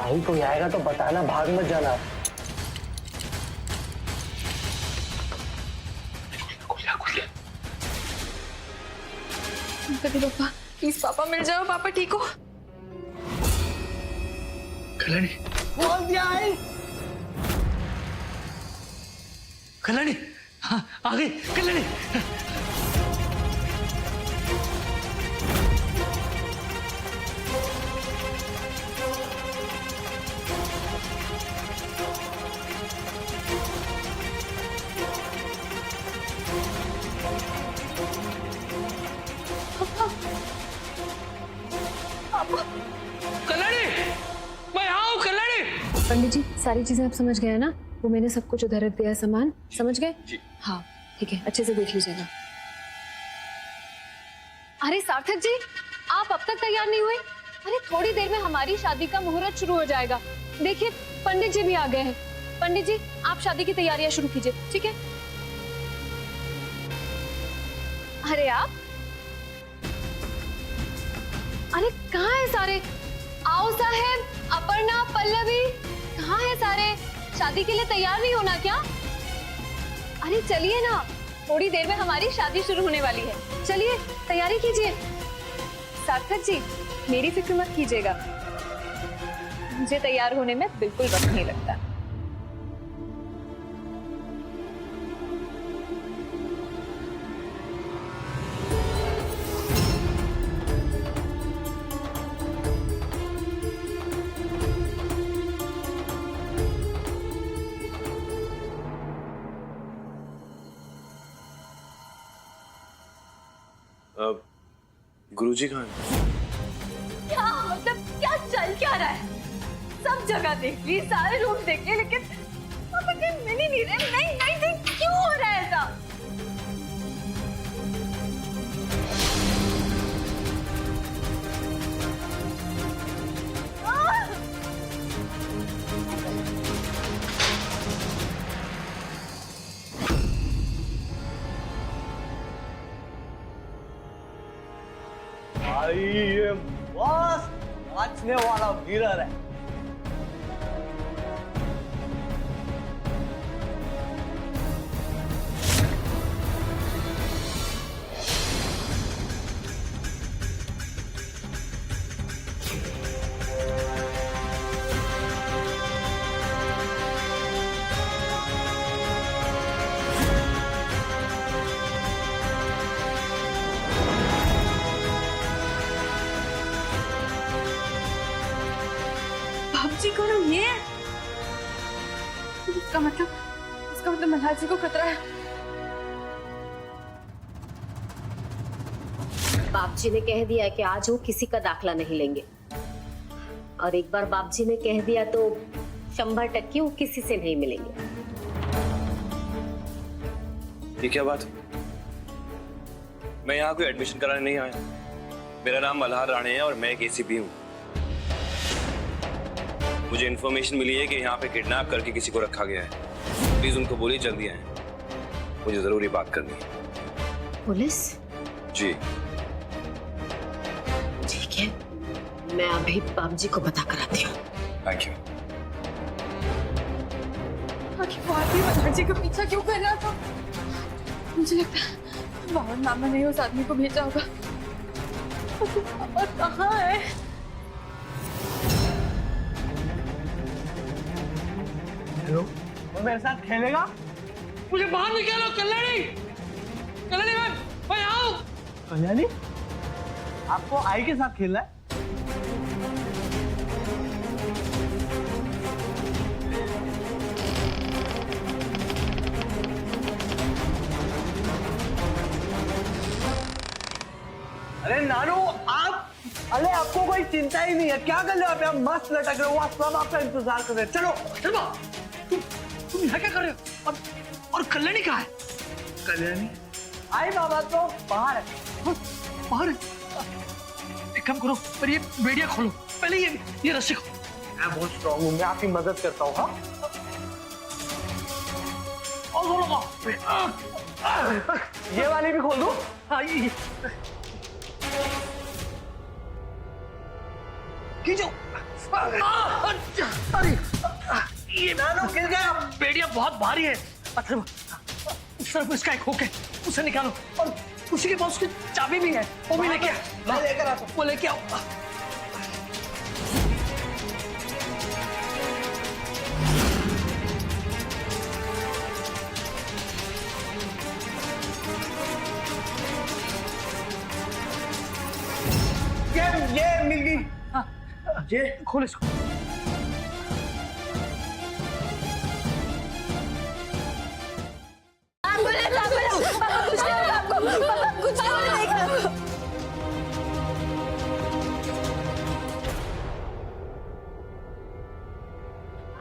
भाई कोई आएगा तो बताना, भाग मत जाना। पापा प्लीज, पापा मिल जाओ, पापा ठीक हो? कल्याणी बोल दिया है। कल्याणी, हाँ आ गई कल्याणी। कल्याणी, मैं यहाँ हूँ कल्याणी। पंडित जी, सारी चीजें आप समझ गए हैं ना? वो मैंने सब कुछ उधर रख दिया है, सामान समझ गए? जी। हाँ ठीक है, अच्छे से देख लीजिएगा। अरे सार्थक जी, आप अब तक तैयार नहीं हुए? अरे थोड़ी देर में हमारी शादी का मुहूर्त शुरू हो जाएगा। देखिए पंडित जी भी आ गए हैं। पंडित जी, आप शादी की तैयारियां शुरू कीजिए, ठीक है? अरे आप, अरे कहाँ है सारे? आओ साहेब, अपर्णा, पल्लवी, कहाँ है सारे? शादी के लिए तैयार नहीं होना क्या? अरे चलिए ना, थोड़ी देर में हमारी शादी शुरू होने वाली है। चलिए तैयारी कीजिए। सार्थक जी, मेरी फिक्र मत कीजिएगा, मुझे तैयार होने में बिल्कुल वक्त नहीं लगता। गुरुजी कहाँ हैं? क्या मतलब, क्या चल क्या रहा है? सब जगह देख ली, सारे रूम देख लिए, लेकिन वहाँ पे कहीं मिल ही नहीं रहे। नहीं नहीं नहीं, क्यों हो रहा है ऐसा? भाई ये बस नाचने वाला वीरर है। जी कौन ये? इसका मतलब मल्हार जी को खतरा है। बाप जी ने कह दिया कि आज वो किसी का दाखला नहीं लेंगे, और एक बार बाप जी ने कह दिया तो 100% वो किसी से नहीं मिलेंगे। ये क्या बात है? मैं यहाँ कोई एडमिशन कराने नहीं आया। मेरा नाम मल्हार राणे है और मैं एक एसीपी हूँ। मुझे इन्फॉर्मेशन मिली है कि यहाँ पे किडनैप करके किसी को रखा गया है। प्लीज उनको बोलिए जल्दी आए, मुझे जरूरी बात करनी है। पुलिस? जी ठीक है, मैं अभी बाप जी को पता कराती हूँ। Thank you. आखिर वो आदमी मल्हार जी का पीछा क्यों कर रहा था? मुझे लगता है बाबा मामा ने उस आदमी को भेजा होगा। पापा कहाँ है? हेलो, वो मेरे साथ खेलेगा? मुझे बाहर निकालो कल्याणी। कल्याणी मैं यहाँ हूँ। कल्याणी, आपको आई के साथ खेलना है? अरे नानू आप, अरे आपको कोई चिंता ही नहीं है, क्या कर रहे हो आप? मस्त लटक रहे हो, वहाँ सब आपका इंतजार कर रहे हैं। चलो चलो, तुम यहाँ क्या कर रहे हो? और कल्याणी कहाँ है? कल्याणी आई बाबा तो बाहर है। हाँ, बाहर है। एक काम करो, पर ये बेड़िया खोलो पहले, ये रस्सी खोलो। मैं बहुत स्ट्रांग हूँ, मैं आपकी मदद करता हूँ। हाँ, ये वाली भी खोल दो। हाँ, ये खींचो। अरे ये नानू गिर गया। बेड़िया बहुत भारी है। अथर्व, सिर्फ इसका एक हुक है, उसे निकालो। और उसी के पास उसकी चाबी भी है, वो भी लेके मैं लेकर आता हूं। वो लेके आओ। ये मिल गई। हाँ, ये खोल इसको।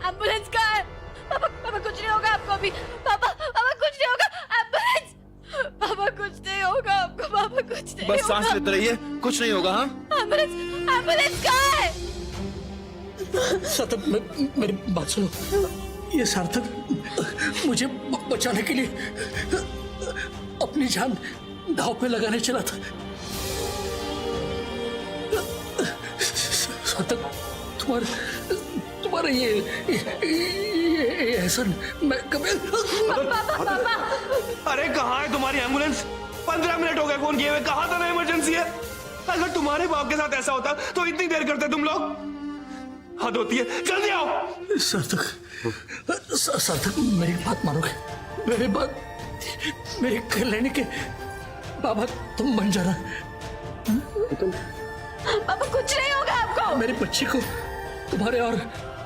एम्बुलेंस कहाँ है? पापा पापा कुछ नहीं होगा आपको अभी। पापा पापा कुछ नहीं होगा। एम्बुलेंस। पापा कुछ नहीं होगा आपको। पापा कुछ नहीं बस होगा। सांस लेते रहिए, कुछ नहीं होगा। हाँ, एम्बुलेंस एम्बुलेंस कहाँ है? सार्थक, मेरी बात सुनो। ये सार्थक मुझे बचाने के लिए अपनी जान दांव पे लगाने चला था। सार्थक, तुम्हारा ये एहसान मैं कभी। पापा अरे कहाँ है तुम्हारी एम्बुलेंस? 15 मिनट हो गए फोन किए हुए, कहाँ था ना इमरजेंसी है? अगर तुम्हारे बाप के साथ ऐसा होता तो इतनी देर करते तुम लोग? हद होती है, जल्दी आओ। सार्थक, मेरी बात मानोगे? मेरे कल्याणी के बाबा तुम बन जाना। पापा कुछ नहीं होगा आपको। मेरी बच्ची को तुम्हारे और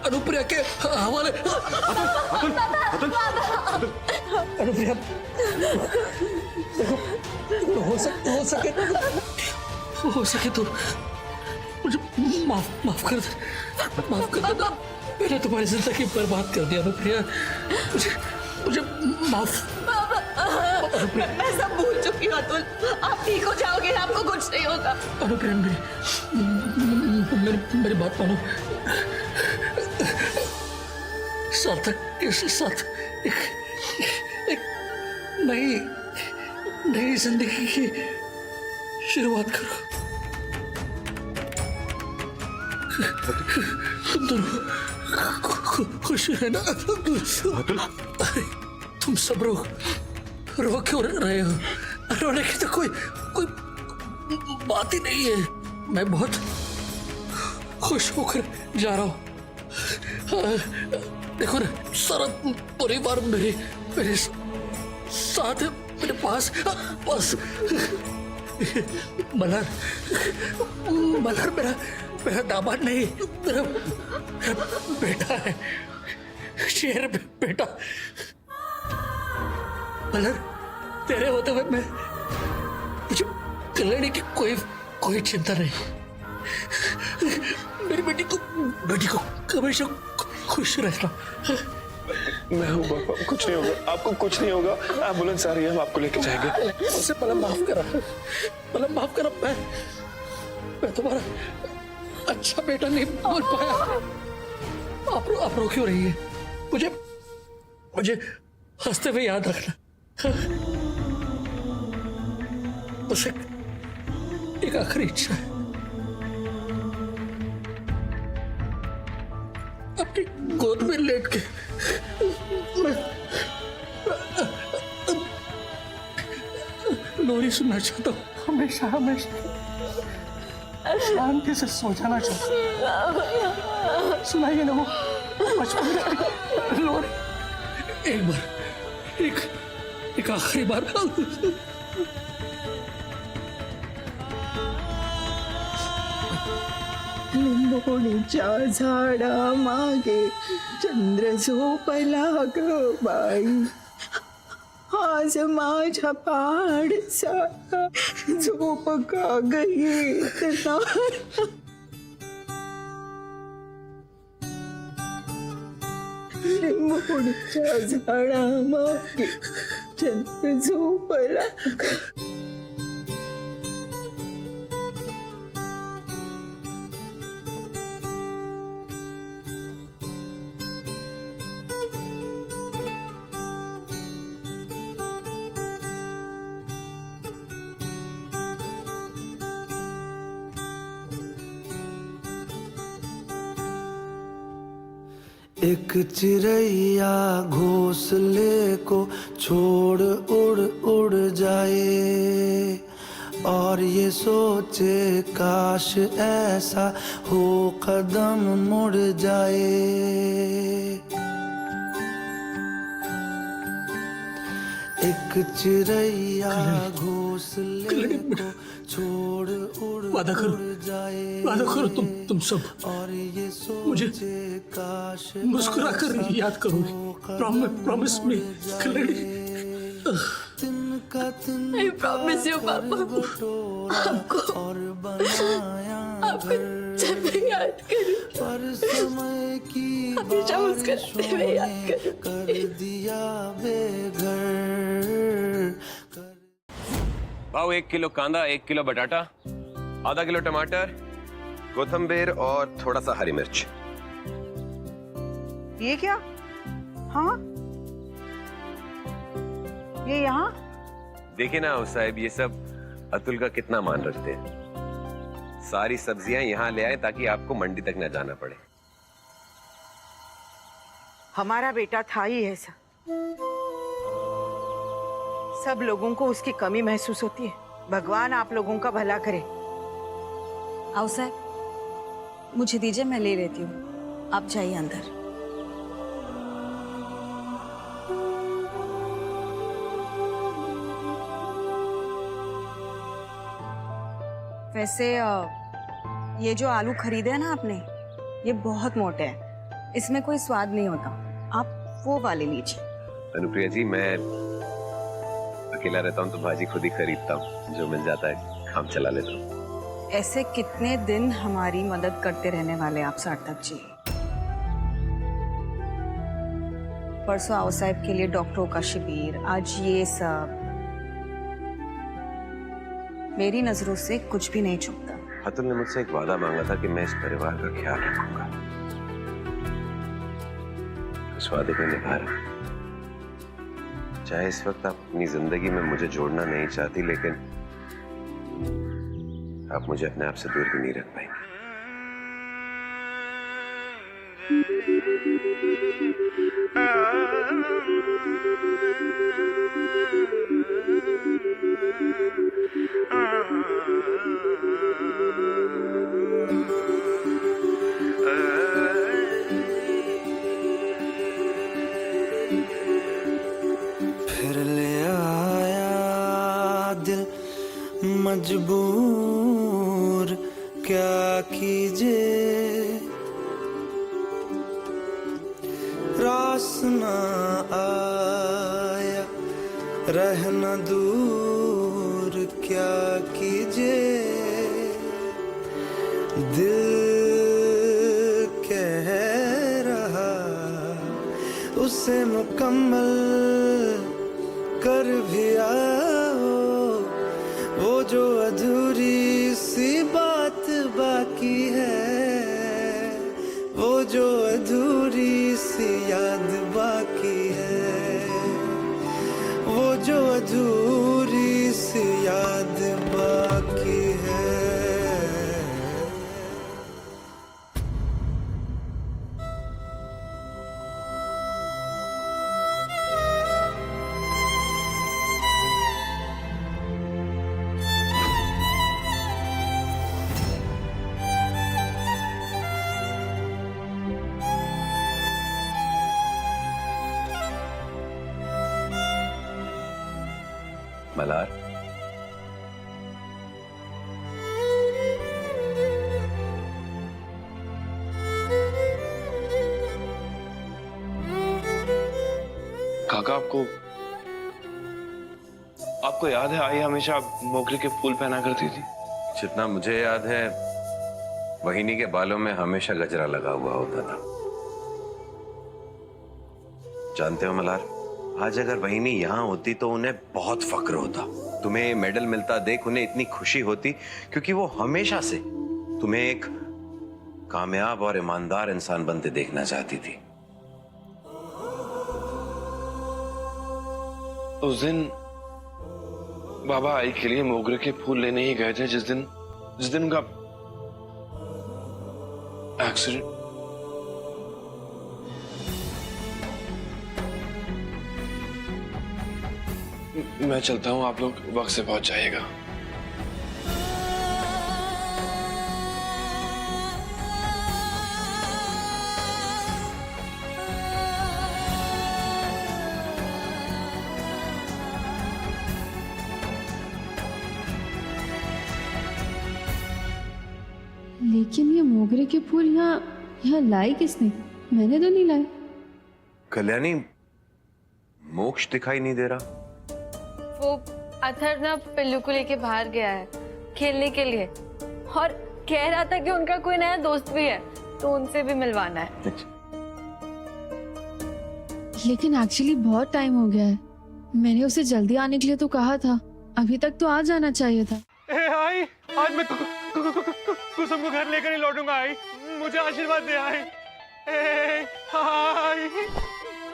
अनुप्रिया के हवाले। अनुप्रिया, हो सके तो मुझे माफ कर दे। मैंने तुम्हारी जिंदगी बर्बाद कर दिया अनुप्रिया। मुझे माफ। मैं सब भूल चुकी हूँ अतुल। आप ठीक हो जाओगे, आपको कुछ नहीं होगा। अनुप्रिया, मेरी बात मानो। सार्थक के साथ एक नई जिंदगी की शुरुआत करो। तुम दोनों खुश रहना। अरे तुम सब रो क्यों रहे हो? रोने की तो कोई बात ही नहीं है। मैं बहुत खुश होकर जा रहा हूँ। देखो ना, सारा परिवार मेरे साथ है, मेरे पास। मल्हार मेरा दामाद नहीं, मेरा बेटा है। शेर बेटा। मल्हार, तेरे होते हुए मुझे कल्याणी की कोई चिंता नहीं। मेरी बेटी को हमेशा खुश रहना। मैं हूँ पापा, कुछ नहीं होगा आपको, कुछ नहीं होगा। एम्बुलेंस आ रही है, हम आपको लेके जाएंगे। उससे पहले माफ करा। मैं तुम्हारा अच्छा बेटा नहीं बोल पाया। आप रो क्यों रही है? मुझे हंसते हुए याद रखना। बस एक आखिरी इच्छा है। अपनी गोद में लेट के मैं लोरी सुनना चाहता हूँ। हमेशा शांति से सो जाना चाहता हूँ। सुनाइए ना वो बचपन की लोरी। एक आखिरी बार। लिंबोणीच्या झाडा मागे चंद्र झोपला ग बाई, आज माझ्या पाडसा झोप का ग येत नाही. लिंबोणीच्या झाडा मागे चंद्र झोपला ग. एक चिड़ैया घोंसले को छोड़ उड़ उड़ जाए और ये सोचे काश ऐसा हो कदम मुड़ जाए। एक चिड़ैया घोंसले को छोड़ उड़ वादा करो, उड़ जाए। वादा करो तुम सब और ये मुझे सोचे काश मुस्कुरा कर याद करोगे। प्रॉमिस मी कलड़ी। I promise you, पापा। आपको और बनाया आपको जब भी याद करूं, पर समय की हमेशा मुस्कुराते हुए याद करूं। कर दिया बेघर। भाव 1 किलो कांदा, 1 किलो बटाटा, आधा किलो टमाटर, कोथंबीर और थोड़ा सा हरी मिर्च। ये क्या? हाँ, ये यहाँ? देखिए ना साहब, ये सब अतुल का कितना मान रखते हैं। सारी सब्जियां यहाँ ले आए ताकि आपको मंडी तक न जाना पड़े। हमारा बेटा था ही ऐसा। सब लोगों को उसकी कमी महसूस होती है। भगवान आप लोगों का भला करे। आओ साहब, मुझे दीजिए, मैं ले लेती हूँ। आप जाइए अंदर। वैसे ये जो आलू खरीदे हैं ना आपने, ये बहुत मोटे हैं, इसमें कोई स्वाद नहीं होता। आप वो वाले लीजिए। अनुप्रिया जी, मैं अकेला रहता हूँ तो भाजी खुद ही खरीदता हूँ, जो मिल जाता है काम चला लेता हूँ। ऐसे कितने दिन हमारी मदद करते रहने वाले आप सार्थक जी? परसों आओ साहब के लिए डॉक्टरों का शिविर, आज ये सब। मेरी नजरों से कुछ भी नहीं छुपता। अतुल ने मुझसे एक वादा मांगा था कि मैं इस परिवार का ख्याल रखूंगा। उस वादे को निभा रहा हूं। चाहे इस वक्त आप अपनी जिंदगी में मुझे जोड़ना नहीं चाहती, लेकिन आप मुझे अपने आप से दूर भी नहीं रख पाएंगे। फिर ले आया दिल मजबूर, क्या कीजिए रास ना आया रहना दूर, क्या कीजिए दिल कह रहा उसे मुकम्मल कर भी आओ, वो जो अधूरी सी बात बाकी है, वो जो अधूरी सी याद बाकी है, वो जो अधूरी सी याद बाकी है। मलार, काका, आपको याद है आई हमेशा मोगरे के फूल पहना करती थी? जितना मुझे याद है वहिनी के बालों में हमेशा गजरा लगा हुआ होता था। जानते हो मलार, आज अगर वहिनी यहाँ होती तो उन्हें बहुत फक्र होता। तुम्हें मेडल मिलता देख उन्हें इतनी खुशी होती, क्योंकि वो हमेशा से तुम्हें एक कामयाब और ईमानदार इंसान बनते देखना चाहती थी। उस दिन बाबा आई के लिए मोगरे के फूल लेने ही गए थे, जिस दिन उनका एक्सीडेंट। मैं चलता हूँ, आप लोग वक्त से पहुंच जाइएगा। लेकिन ये मोगरे के फूल यहाँ लाए किसने? मैंने तो नहीं लाए। कल्याणी, मोक्ष दिखाई नहीं दे रहा। वो अथर ना पिल्लू को लेके बाहर गया है खेलने के लिए, और कह रहा था कि उनका कोई नया दोस्त भी है, तो उनसे भी मिलवाना है। लेकिन एक्चुअली बहुत टाइम हो गया है। मैंने उसे जल्दी आने के लिए तो कहा था, अभी तक तो आ जाना चाहिए था। आई, आज मैं कुसुम को घर लेकर ही लौटूंगा। आई, मुझे आशीर्वाद दे। आई, आई।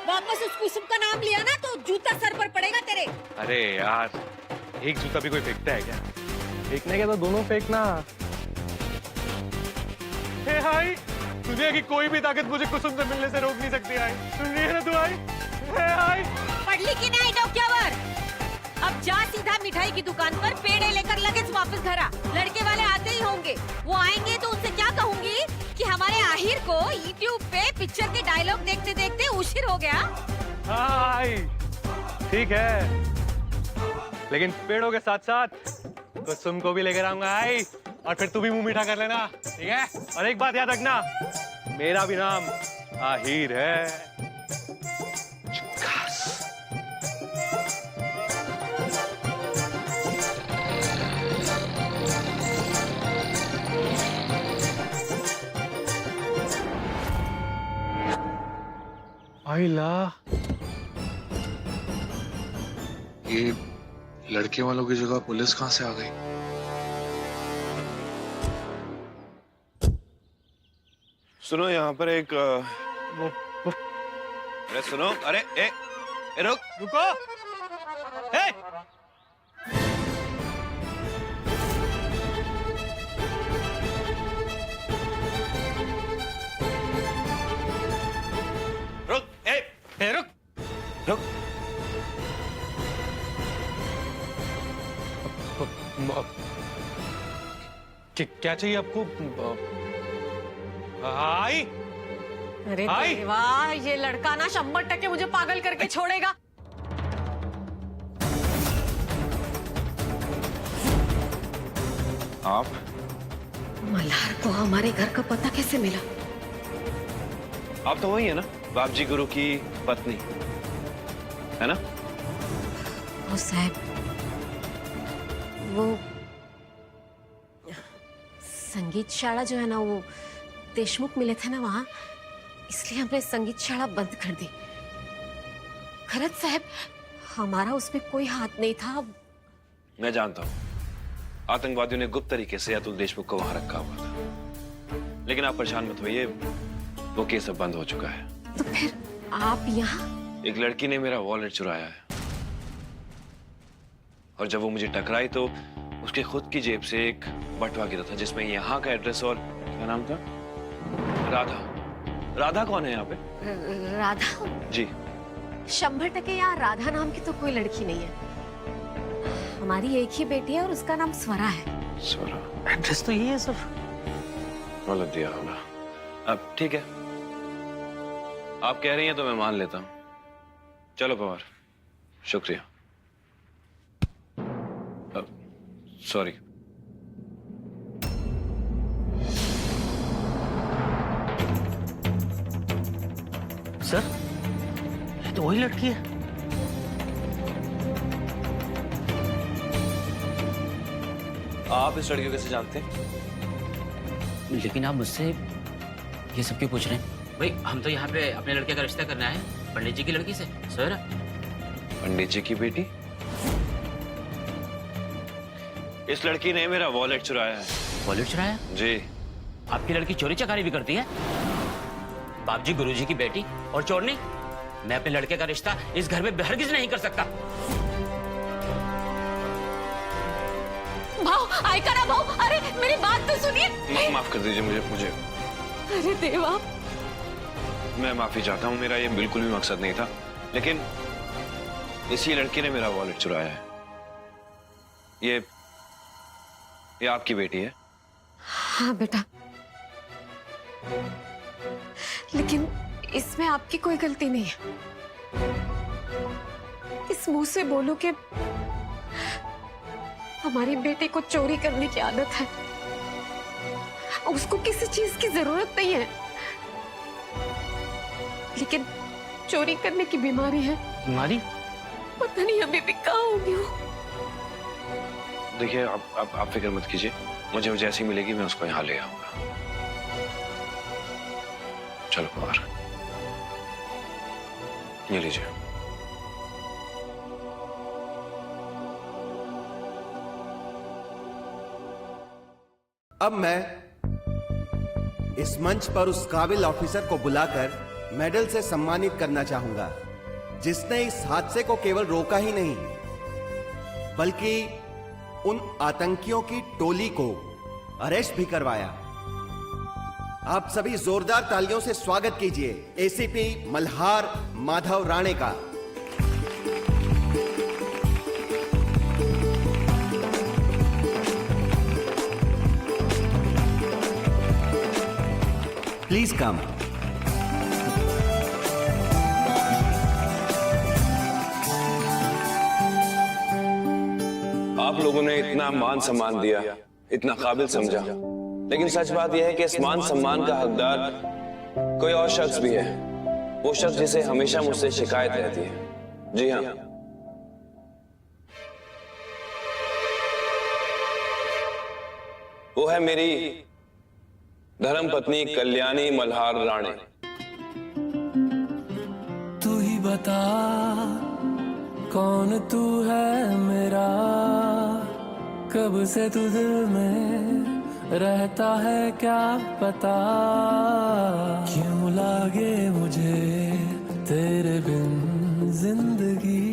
वापस उस कुसुम का नाम लिया ना तो जूता सर पर पड़ेगा तेरे। अरे यार, एक जूता भी कोई फेंकता है क्या? फेंकने के तो दोनों फेंकना। हाय, दुनिया की कोई भी ताकत मुझे कुसुम से मिलने से रोक नहीं सकती। आई, सुन रही है ना तू? आई, हाय। पढ़ लिखी नहीं डॉक्टर, अब जा सीधा मिठाई की दुकान पर पेड़े लेकर लगेज वापस घर आ। लड़के वाले आते ही होंगे, वो आएंगे तो उनसे क्या कहूंगी कि हमारे आहिर को यूट्यूब पे पिक्चर के डायलॉग देखते देखते उशिर हो गया। हाय, ठीक है, लेकिन पेड़ों के साथ साथ कुसुम को भी लेकर आऊंगा। आई, और फिर तू भी मुंह मीठा कर लेना, ठीक है? और एक बात याद रखना, मेरा भी नाम आहिर है। आइला, ये लड़के वालों की जगह पुलिस कहां से आ गई? सुनो, यहाँ पर एक अरे सुनो, अरे ए रुको। ए! रुक, रुक। क्या चाहिए आपको? आई, अरे आई! देवा, ये लड़का ना 100% मुझे पागल करके छोड़ेगा। आप मल्हार को हमारे घर का पता कैसे मिला? आप तो वही है ना, बाबजी गुरु की पत्नी, है ना? वो साहब, वो संगीत शाला जो है ना, वो देशमुख मिले थे ना वहां, इसलिए हमने संगीत शाला बंद कर दी। खरत साहब, हमारा उसमें कोई हाथ नहीं था। मैं जानता हूँ, आतंकवादियों ने गुप्त तरीके से अतुल देशमुख को वहां रखा हुआ था, लेकिन आप परेशान मत होइए, वो केस अब बंद हो चुका है। तो फिर आप यहाँ? एक लड़की ने मेरा वॉलेट चुराया है, और जब वो मुझे टकराई तो उसके खुद की जेब से एक बटवा गिरा था जिसमें यहाँ का एड्रेस और क्या नाम था? राधा। राधा कौन है यहाँ पे? राधा जी 100% यहाँ राधा नाम की तो कोई लड़की नहीं है। हमारी एक ही बेटी है और उसका नाम स्वरा है। स्वरा, एड्रेस तो यही है सर। गलत दिया होगा। अब ठीक है, आप कह रही हैं तो मैं मान लेता हूँ। चलो पवार, शुक्रिया। सॉरी। सर, ये तो वही लड़की है। आप इस लड़की को कैसे जानते हैं? लेकिन आप मुझसे ये सब क्यों पूछ रहे हैं? भाई, हम तो यहाँ पे अपने लड़के का रिश्ता करना है पंडित जी की लड़की से। सर, पंडित जी की बेटी? इस लड़की ने मेरा वॉलेट चुराया है। वॉलेट चुराया? जी। आपकी लड़की चोरी चकारी भी करती है? बाबजी गुरुजी की बेटी और चोरनी? मैं अपने लड़के का रिश्ता इस घर में हरगिज नहीं कर सकता। भाऊ, आएगा ना भाऊ? अरे मेरी बात तो सुनिए। माफ कर दीजिए मुझे। अरे देवा, मैं माफी चाहता हूँ, मेरा ये बिल्कुल भी मकसद नहीं था, लेकिन इसी लड़के ने मेरा वॉलेट चुराया है। ये आपकी बेटी है? हाँ बेटा, लेकिन इसमें आपकी कोई गलती नहीं है। इस मुंह से बोलूं कि हमारी बेटी को चोरी करने की आदत है, उसको किसी चीज की जरूरत नहीं है, लेकिन चोरी करने की बीमारी है। बीमारी? पता नहीं अभी भी कहाँ होगी वो। देखिए आप फिक्र मत कीजिए, मुझे जैसी मिलेगी मैं उसको यहाँ ले आऊंगा। चलो कुमार, ये लीजिए। अब मैं इस मंच पर उस काबिल ऑफिसर को बुलाकर मेडल से सम्मानित करना चाहूंगा, जिसने इस हादसे को केवल रोका ही नहीं, बल्कि उन आतंकियों की टोली को अरेस्ट भी करवाया। आप सभी जोरदार तालियों से स्वागत कीजिए एसीपी मल्हार माधव राणे का। Please come. आप लोगों ने इतना मान सम्मान दिया, इतना काबिल समझा, लेकिन सच बात यह है कि इस मान सम्मान का हकदार कोई और शख्स भी है। वो शख्स जिसे हमेशा मुझसे शिकायत रहती है। जी हाँ, वो है मेरी धर्मपत्नी कल्याणी मल्हार राणे। तू ही बता कौन तू है मेरा, कब से तू दिल में रहता है क्या पता, क्यों लागे मुझे तेरे बिन जिंदगी,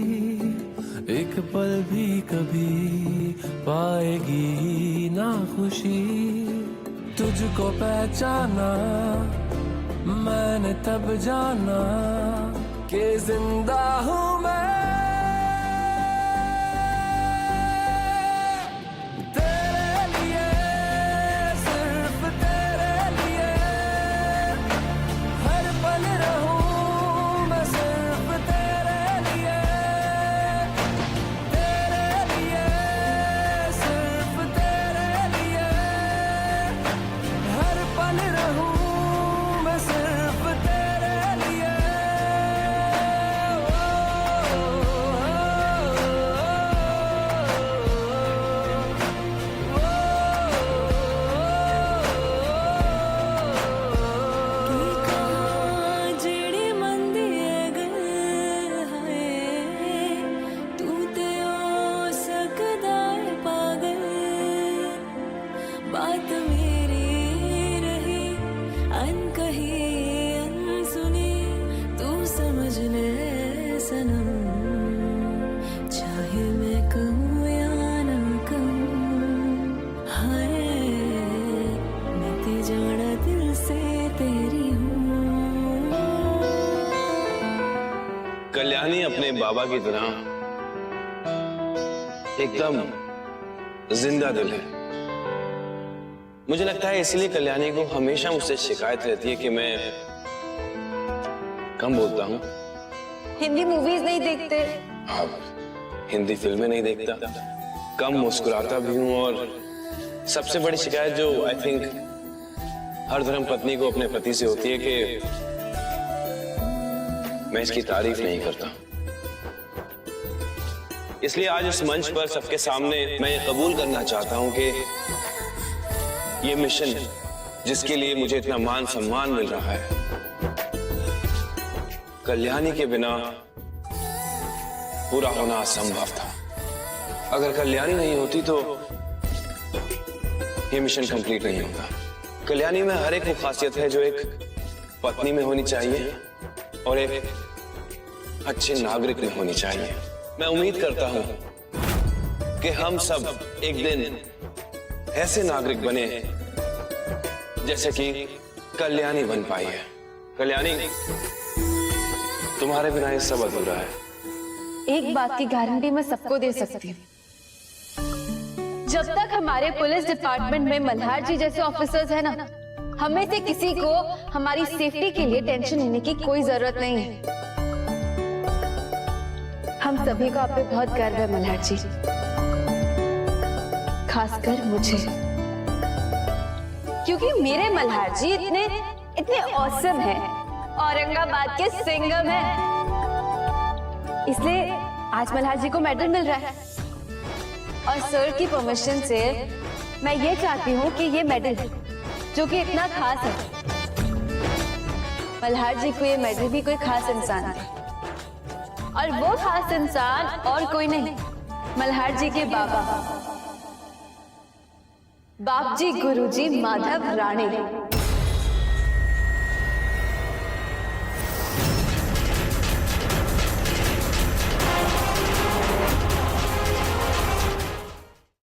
एक पल भी कभी पाएगी ना खुशी। तुझको पहचाना मैंने तब जाना कि जिंदा हूं मैं। कल्याणी अपने बाबा की तरह एकदम जिंदा दिल है। मुझे लगता है इसलिए कल्याणी को हमेशा मुझसे शिकायत रहती है कि मैं कम बोलता हूँ, हिंदी मूवीज नहीं देखते, अब हिंदी फिल्में नहीं देखता, कम मुस्कुराता भी हूँ, और सबसे बड़ी शिकायत जो आई थिंक हर धर्म पत्नी को अपने पति से होती है कि मैं इसकी तारीफ नहीं करता। इसलिए आज इस मंच पर सबके सामने मैं ये कबूल करना चाहता हूं कि ये मिशन जिसके लिए मुझे इतना मान सम्मान मिल रहा है, कल्याणी के बिना पूरा होना असंभव था। अगर कल्याणी नहीं होती तो ये मिशन कंप्लीट नहीं होता। कल्याणी में हर एक वो खासियत है जो एक पत्नी में होनी चाहिए और एक अच्छे नागरिक में होनी चाहिए। मैं उम्मीद करता हूं कि हम सब एक दिन ऐसे नागरिक बने जैसे कि कल्याणी बन पाई है। कल्याणी, तुम्हारे बिना ये सब अधूरा है एक बात की गारंटी मैं सबको दे सकती हूँ, जब तक हमारे पुलिस डिपार्टमेंट में मल्हार जी जैसे ऑफिसर्स हैं ना, हमें से किसी को हमारी सेफ्टी के लिए टेंशन लेने की कोई जरूरत नहीं है। हम सभी को आप पे बहुत गर्व है मल्हार जी, खासकर मुझे, क्योंकि मेरे मल्हार जी इतने ऑसम हैं, औरंगाबाद के सिंघम हैं। इसलिए आज मल्हार जी को मेडल मिल रहा है और सर की परमिशन से मैं ये चाहती हूँ कि ये मेडल जो कि इतना खास है, मल्हार जी को ये मेडल भी कोई खास इंसान है, और वो खास इंसान और कोई नहीं, मल्हार जी के बाबा बापजी गुरुजी माधव राणे।